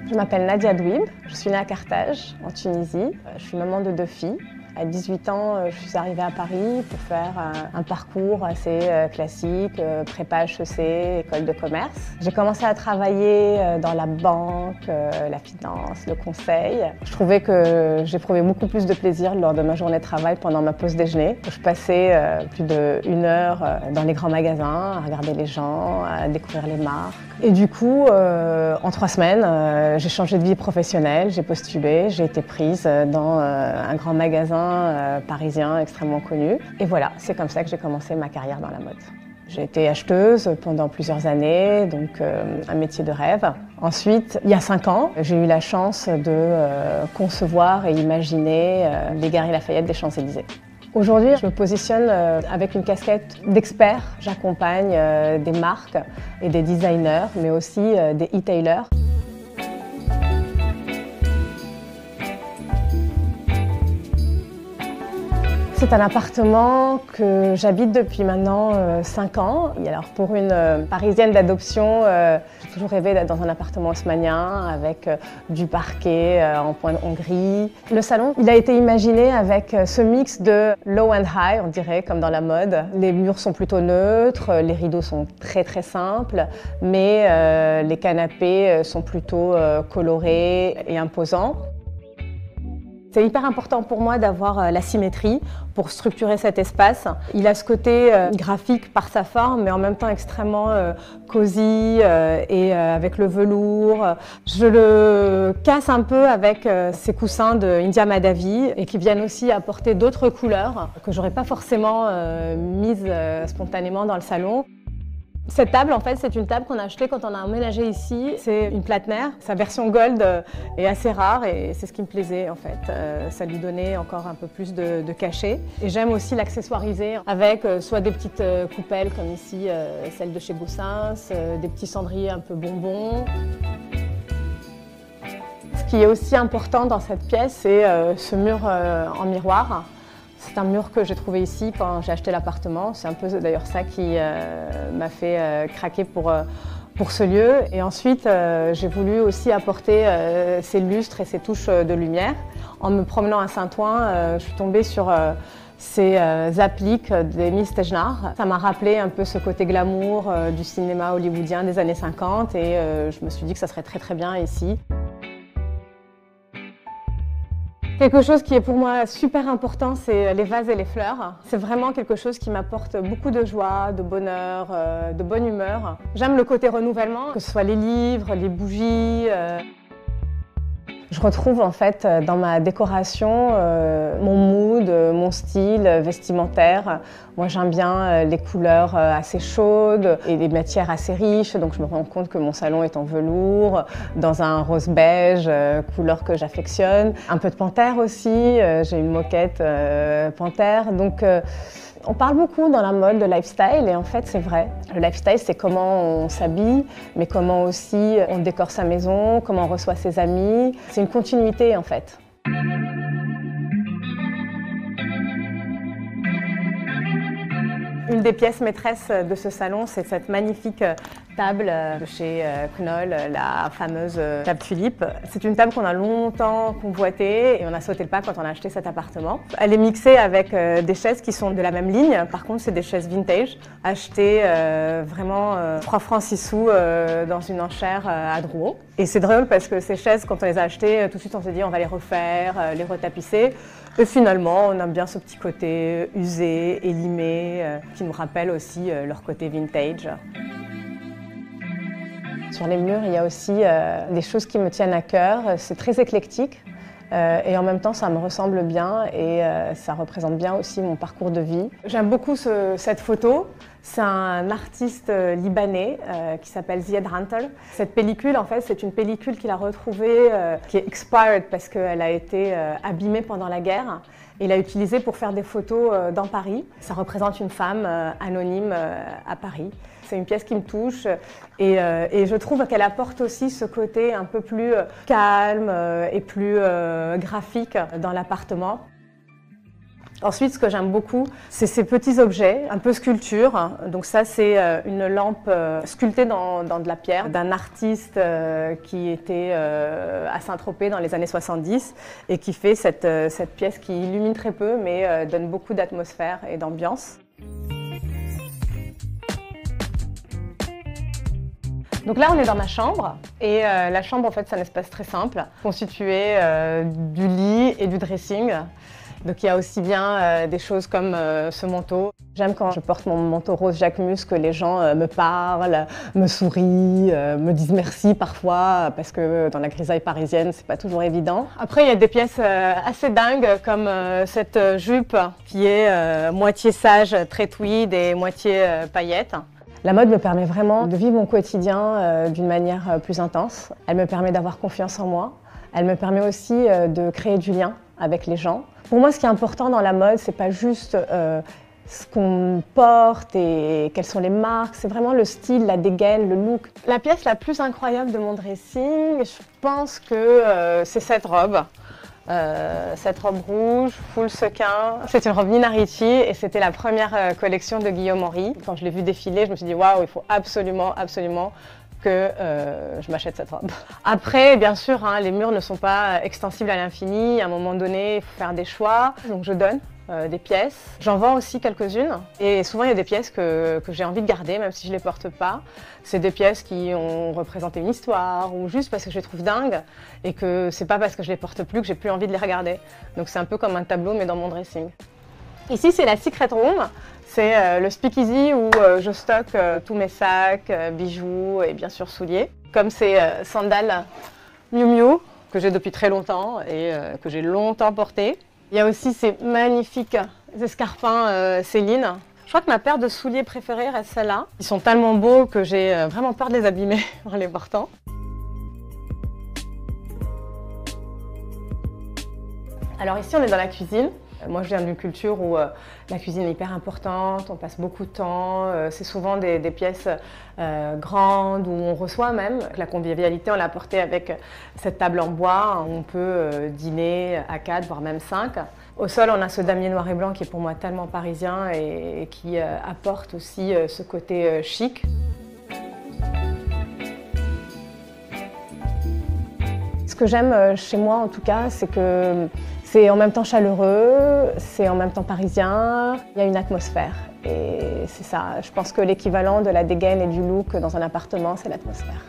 Je m'appelle Nadia Douib, je suis née à Carthage, en Tunisie. Je suis maman de 2 filles. À 18 ans, je suis arrivée à Paris pour faire un parcours assez classique, prépa HEC, école de commerce. J'ai commencé à travailler dans la banque, la finance, le conseil. Je trouvais que j'éprouvais beaucoup plus de plaisir lors de ma journée de travail pendant ma pause déjeuner. Je passais plus d'1 heure dans les grands magasins, à regarder les gens, à découvrir les marques. Et du coup, en 3 semaines, j'ai changé de vie professionnelle, j'ai postulé, j'ai été prise dans un grand magasin parisien extrêmement connu. Et voilà, c'est comme ça que j'ai commencé ma carrière dans la mode. J'ai été acheteuse pendant plusieurs années, donc un métier de rêve. Ensuite, il y a 5 ans, j'ai eu la chance de concevoir et imaginer les Galeries Lafayette des Champs-Élysées. Aujourd'hui, je me positionne avec une casquette d'expert. J'accompagne des marques et des designers, mais aussi des e-tailers. C'est un appartement que j'habite depuis maintenant 5 ans. Et alors pour une Parisienne d'adoption, j'ai toujours rêvé d'être dans un appartement haussmannien avec du parquet en point de Hongrie. Le salon, il a été imaginé avec ce mix de low and high, on dirait, comme dans la mode. Les murs sont plutôt neutres, les rideaux sont très très simples, mais les canapés sont plutôt colorés et imposants. C'est hyper important pour moi d'avoir la symétrie pour structurer cet espace. Il a ce côté graphique par sa forme, mais en même temps extrêmement cosy et avec le velours. Je le casse un peu avec ces coussins de India Madhavi et qui viennent aussi apporter d'autres couleurs que j'aurais pas forcément mises spontanément dans le salon. Cette table, en fait, c'est une table qu'on a achetée quand on a emménagé ici. C'est une Platner. Sa version gold est assez rare et c'est ce qui me plaisait, en fait. Ça lui donnait encore un peu plus de cachet. Et j'aime aussi l'accessoiriser avec soit des petites coupelles, comme ici, celle de chez Goussens, des petits cendriers un peu bonbons. Ce qui est aussi important dans cette pièce, c'est ce mur en miroir. C'est un mur que j'ai trouvé ici quand j'ai acheté l'appartement. C'est un peu d'ailleurs ça qui m'a fait craquer pour ce lieu. Et ensuite, j'ai voulu aussi apporter ces lustres et ces touches de lumière. En me promenant à Saint-Ouen, je suis tombée sur ces appliques d'Émile Stejnar. Ça m'a rappelé un peu ce côté glamour du cinéma hollywoodien des années 50 et je me suis dit que ça serait très très bien ici. Quelque chose qui est pour moi super important, c'est les vases et les fleurs. C'est vraiment quelque chose qui m'apporte beaucoup de joie, de bonheur, de bonne humeur. J'aime le côté renouvellement, que ce soit les livres, les bougies. Je retrouve en fait dans ma décoration mon mood, mon style vestimentaire. Moi j'aime bien les couleurs assez chaudes et les matières assez riches, donc je me rends compte que mon salon est en velours, dans un rose beige, couleur que j'affectionne. Un peu de panthère aussi, j'ai une moquette panthère. Donc, on parle beaucoup dans la mode de lifestyle et en fait c'est vrai. Le lifestyle c'est comment on s'habille, mais comment aussi on décore sa maison, comment on reçoit ses amis. C'est une continuité en fait. Une des pièces maîtresses de ce salon, c'est cette magnifique table de chez Knoll, la fameuse table tulipe. C'est une table qu'on a longtemps convoitée et on a sauté le pas quand on a acheté cet appartement. Elle est mixée avec des chaises qui sont de la même ligne. Par contre, c'est des chaises vintage, achetées vraiment 3 francs 6 sous dans une enchère à Drouot. Et c'est drôle parce que ces chaises, quand on les a achetées, tout de suite on s'est dit on va les refaire, les retapisser. Et finalement, on aime bien ce petit côté usé, élimé, qui nous rappelle aussi leur côté vintage. Sur les murs, il y a aussi des choses qui me tiennent à cœur. C'est très éclectique et en même temps, ça me ressemble bien et ça représente bien aussi mon parcours de vie. J'aime beaucoup cette photo. C'est un artiste libanais qui s'appelle Ziad Rantel. Cette pellicule, en fait, c'est une pellicule qu'il a retrouvée, qui est expired parce qu'elle a été abîmée pendant la guerre. Il l'a utilisée pour faire des photos dans Paris. Ça représente une femme anonyme à Paris. C'est une pièce qui me touche et je trouve qu'elle apporte aussi ce côté un peu plus calme et plus graphique dans l'appartement. Ensuite, ce que j'aime beaucoup, c'est ces petits objets, un peu sculpture. Donc ça, c'est une lampe sculptée dans de la pierre d'un artiste qui était à Saint-Tropez dans les années 70 et qui fait cette pièce qui illumine très peu mais donne beaucoup d'atmosphère et d'ambiance. Donc là, on est dans ma chambre et la chambre, en fait, c'est un espace très simple, constitué du lit et du dressing. Donc il y a aussi bien des choses comme ce manteau. J'aime quand je porte mon manteau rose Jacquemus que les gens me parlent, me sourient, me disent merci parfois parce que dans la grisaille parisienne, c'est pas toujours évident. Après, il y a des pièces assez dingues comme cette jupe qui est moitié sage, très tweed et moitié paillettes. La mode me permet vraiment de vivre mon quotidien d'une manière plus intense. Elle me permet d'avoir confiance en moi. Elle me permet aussi de créer du lien avec les gens. Pour moi, ce qui est important dans la mode, c'est pas juste ce qu'on porte et quelles sont les marques, c'est vraiment le style, la dégaine, le look. La pièce la plus incroyable de mon dressing, je pense que c'est cette robe. Cette robe rouge, full sequin. C'est une robe Nina Ricci et c'était la première collection de Guillaume Henry. Quand je l'ai vue défiler, je me suis dit waouh, il faut absolument que je m'achète cette robe. Après, bien sûr, hein, les murs ne sont pas extensibles à l'infini. À un moment donné, il faut faire des choix. Donc je donne des pièces. J'en vends aussi quelques-unes. Et souvent, il y a des pièces que j'ai envie de garder, même si je ne les porte pas. C'est des pièces qui ont représenté une histoire ou juste parce que je les trouve dingues et que c'est pas parce que je les porte plus que j'ai plus envie de les regarder. Donc c'est un peu comme un tableau, mais dans mon dressing. Ici, c'est la Secret Room. C'est le speakeasy où je stocke tous mes sacs, bijoux et bien sûr souliers. Comme ces sandales Miu Miu que j'ai depuis très longtemps et que j'ai longtemps portées. Il y a aussi ces magnifiques escarpins Céline. Je crois que ma paire de souliers préférée reste celle-là. Ils sont tellement beaux que j'ai vraiment peur de les abîmer en les portant. Alors ici, on est dans la cuisine. Moi, je viens d'une culture où la cuisine est hyper importante, on passe beaucoup de temps, c'est souvent des pièces grandes où on reçoit même. La convivialité, on l'a apportée avec cette table en bois, où on peut dîner à 4, voire même 5. Au sol, on a ce damier noir et blanc qui est pour moi tellement parisien et qui apporte aussi ce côté chic. Ce que j'aime chez moi, en tout cas, c'est que c'est en même temps chaleureux, c'est en même temps parisien, il y a une atmosphère. Et c'est ça, je pense que l'équivalent de la dégaine et du look dans un appartement, c'est l'atmosphère.